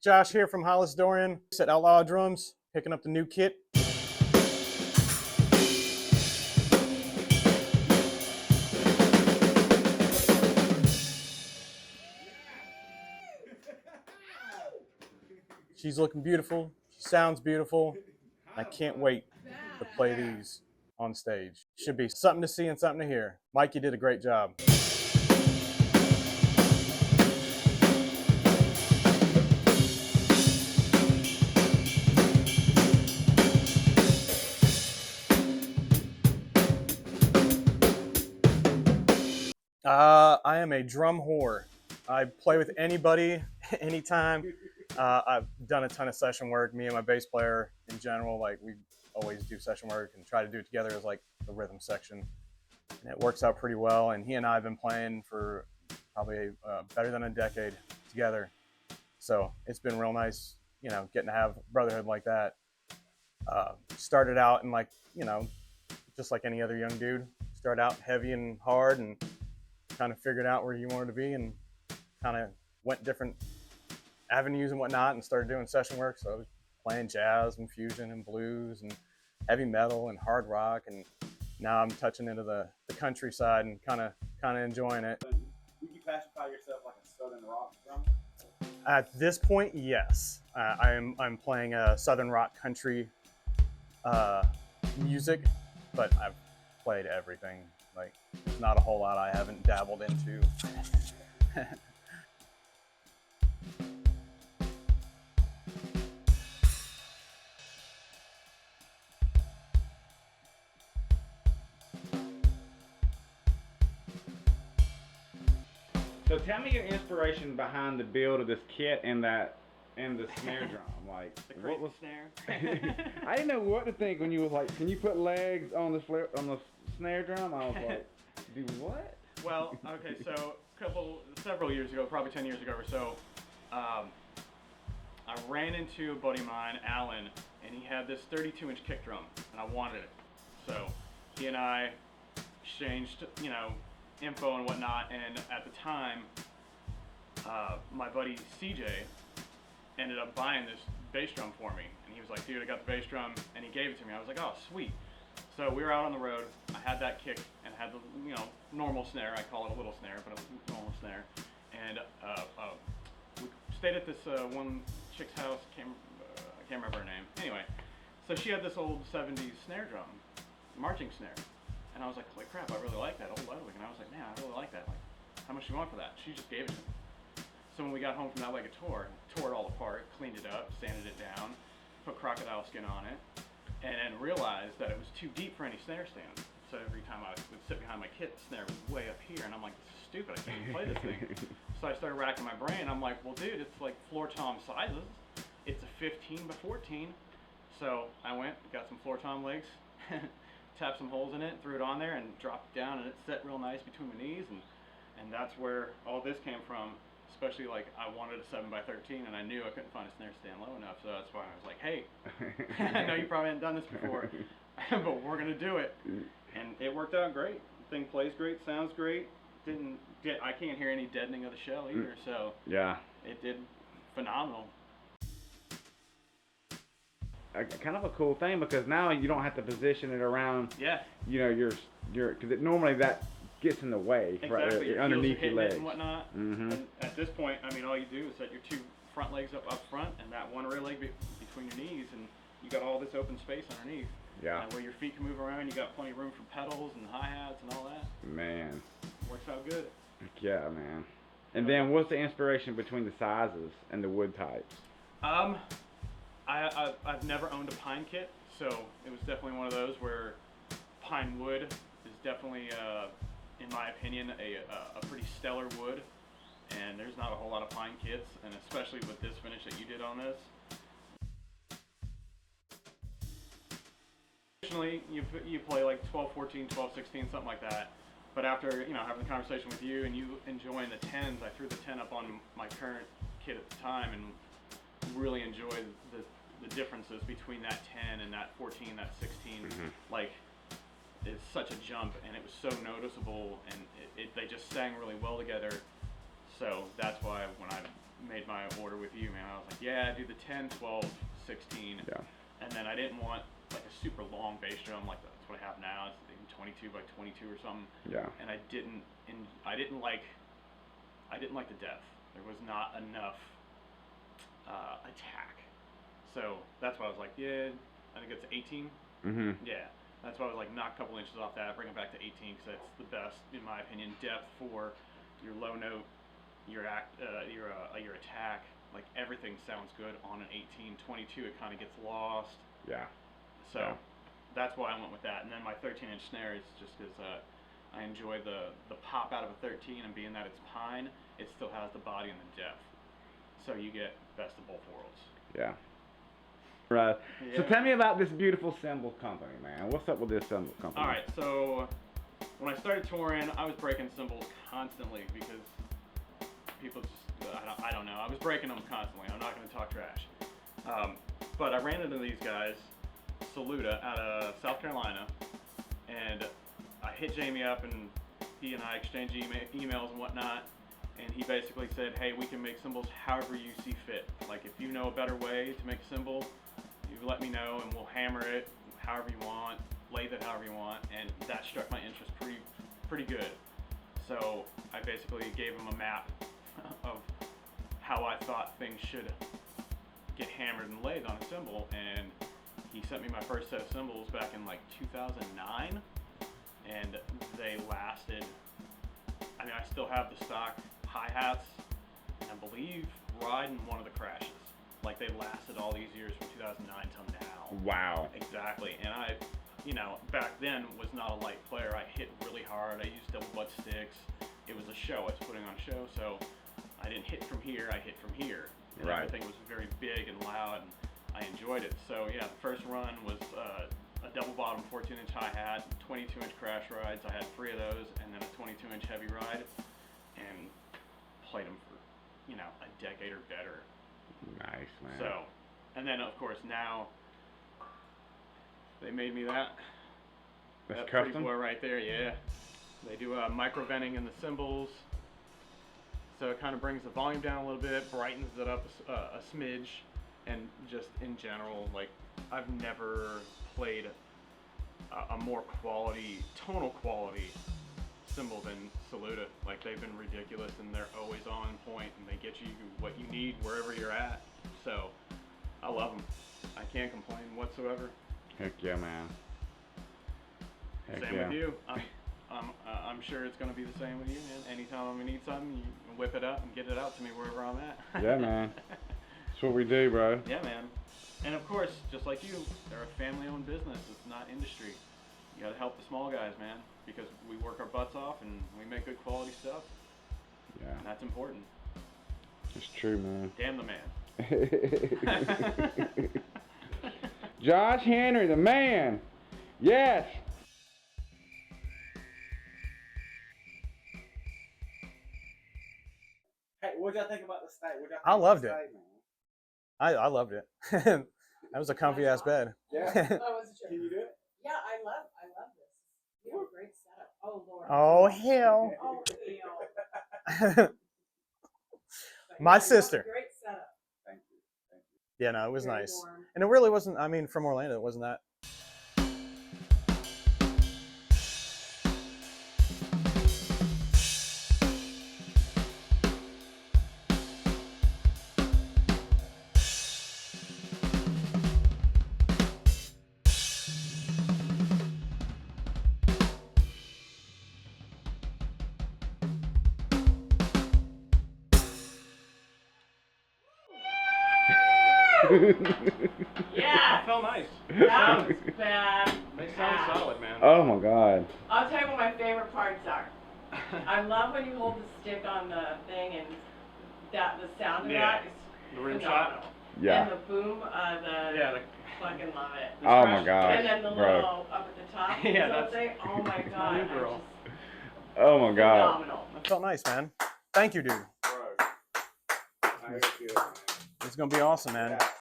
Josh here from Hollis Dorian at Outlaw Drums, picking up the new kit. She's looking beautiful. She sounds beautiful. I can't wait to play these on stage. Should be something to see and something to hear. Mike, you did a great job. I am a drum whore. I play with anybody, anytime. I've done a ton of session work. Me and my bass player in general, like we always do session work and try to do it together as like the rhythm section. And it works out pretty well. And he and I have been playing for probably better than a decade together. So it's been real nice, you know, getting to have brotherhood like that. Started out in like, you know, just like any other young dude. Started out heavy and hard and kind of figured out where you wanted to be and kind of went different avenues and whatnot and started doing session work. So I was playing jazz and fusion and blues and heavy metal and hard rock, and now I'm touching into the countryside and kind of enjoying it. Would you classify yourself like a southern rock drummer? At this point, yes. I'm playing a southern rock country music, but I've played everything. Like, there's not a whole lot I haven't dabbled into. So tell me your inspiration behind the build of this kit and the snare drum. Like, what was snare? I didn't know what to think when you was like, can you put legs on the snare drum? I was like, do what? Well, okay, so several years ago, probably 10 years ago or so, I ran into a buddy of mine, Alan, and he had this 32-inch kick drum, and I wanted it. So he and I exchanged, you know, info and whatnot, and at the time, my buddy CJ ended up buying this bass drum for me, and he was like, dude, I got the bass drum, and he gave it to me. I was like, oh, sweet. So we were out on the road, I had that kick, and had the, you know, normal snare, I call it a little snare, but a normal snare, and we stayed at this one chick's house, I can't remember her name, anyway, so she had this old 70s snare drum, marching snare, and I was like, holy crap, I really like that, old Ludwig, and I was like, man, I really like that, like, how much do you want for that? She just gave it to me. So when we got home from that legged tour, tore it all apart, cleaned it up, sanded it down, put crocodile skin on it, and then realized that it was too deep for any snare stand. So every time I would sit behind my kit, the snare was way up here, and I'm like, this is stupid, I can't even play this thing. So I started racking my brain, I'm like, well dude, it's like floor tom sizes. It's a 15 by 14. So I went, got some floor tom legs, tapped some holes in it, threw it on there, and dropped it down, and it set real nice between my knees, and that's where all this came from. Especially like I wanted a 7x13, and I knew I couldn't find a snare stand low enough, so that's why I was like, hey, I know you probably haven't done this before, but we're gonna do it, and it worked out great. The thing plays great, sounds great. I can't hear any deadening of the shell either, so yeah, it did phenomenal. Kind of a cool thing, because now you don't have to position it around. Yeah. You know, because normally that gets in the way, exactly. right, underneath your legs and whatnot. Mm-hmm. And at this point, I mean, all you do is set your two front legs up front, and that one rear leg between your knees, and you got all this open space underneath. Yeah. And where your feet can move around, you got plenty of room for pedals and hi-hats and all that. Man. Works out good. Yeah, man. And then what's the inspiration between the sizes and the wood types? I've never owned a pine kit, so it was definitely one of those where pine wood is definitely in my opinion, a pretty stellar wood, and there's not a whole lot of pine kits, and especially with this finish that you did on this. Traditionally, you play like 12, 14, 12, 16, something like that, but after, you know, having the conversation with you and you enjoying the 10s, I threw the 10 up on my current kit at the time and really enjoyed the differences between that 10 and that 14, that 16, like, it's such a jump, and it was so noticeable, and they just sang really well together. So that's why when I made my order with you, man, I was like, yeah, do the 10, 12, 16. Yeah. And then I didn't want like a super long bass drum like that's what I have now. It's 22 by 22 or something. Yeah. And I didn't like the depth. There was not enough attack. So that's why I was like, yeah, I think it's 18. Mhm. Yeah. That's why I was like, knock a couple inches off that, bring it back to 18, because that's the best, in my opinion, depth for your low note, your attack. Like everything sounds good on an 18. 22, it kind of gets lost. Yeah. So that's why I went with that. And then my 13-inch snare is just because I enjoy the pop out of a 13, and being that it's pine, it still has the body and the depth. So you get best of both worlds. Yeah. Right. Yeah. So tell me about this beautiful cymbal company, man. What's up with this cymbal company? All right. So when I started touring, I was breaking cymbals constantly because people just I don't know. I was breaking them constantly. I'm not going to talk trash. But I ran into these guys, Saluda, out of South Carolina, and I hit Jamie up, and he and I exchanged emails and whatnot. And he basically said, hey, we can make cymbals however you see fit. Like, if you know a better way to make a cymbal, you let me know, and we'll hammer it however you want, lathe it however you want. And that struck my interest pretty good. So I basically gave him a map of how I thought things should get hammered and lathed on a cymbal. And he sent me my first set of cymbals back in like 2009. And they lasted, I mean, I still have the stock hi-hats, and I believe ride in one of the crashes. Like, they lasted all these years from 2009 till now. Wow. Exactly. And I, back then was not a light player. I hit really hard. I used double butt sticks. It was a show. I was putting on a show, so I didn't hit from here. I hit from here. And right. Everything was very big and loud, and I enjoyed it. So yeah, the first run was a double bottom 14-inch hi-hat, 22-inch crash rides. I had 3 of those, and then a 22-inch heavy ride, and played them for, a decade or better. Nice, man. So, and then of course now they made me that. That's that custom? pretty boy right there, yeah. They do micro venting in the cymbals, so it kind of brings the volume down a little bit, brightens it up a smidge, and just in general, like, I've never played a more tonal quality cymbal than Saluda. Like, they've been ridiculous, and they're always on point, and they get you what you need wherever you're at. So I love them. I can't complain whatsoever. Heck yeah, man. Heck Same yeah. with you. I'm sure it's gonna be the same with you, man. Anytime I'm gonna need something, you whip it up and get it out to me wherever I'm at. Yeah, man. That's what we do, bro. Yeah, man. And of course, just like you, they're a family-owned business. It's not industry. You gotta help the small guys, man, because we work our butts off and we make good quality stuff. Yeah. And that's important. It's true, man. Damn the man. Josh Henry, the man. Yes. Hey, what y'all think about the state? I loved it. I loved it. That was a comfy ass bed. Yeah. Oh, was it true? Can you do it? Yeah, I love this. You have a great setup. Oh Lord. Oh hell. Oh hell. My Yeah, sister. Great setup. Thank you. Yeah, no, it was Very nice. warm. And it really wasn't, I mean, from Orlando, it wasn't that. Yeah. It felt nice. That was bad. They sound solid, man. Oh my God. I'll tell you what my favorite parts are. I love when you hold the stick on the thing and the sound of Yeah. that is The rim phenomenal. shot. Yeah. And the boom, fucking love it. Oh my gosh, And then the bro. little up at the top, Yeah, the that's- thing. Oh my God. New girl. Oh my God. Phenomenal. It felt nice, man. Thank you, dude. Bro. It's gonna be awesome, man. Yeah.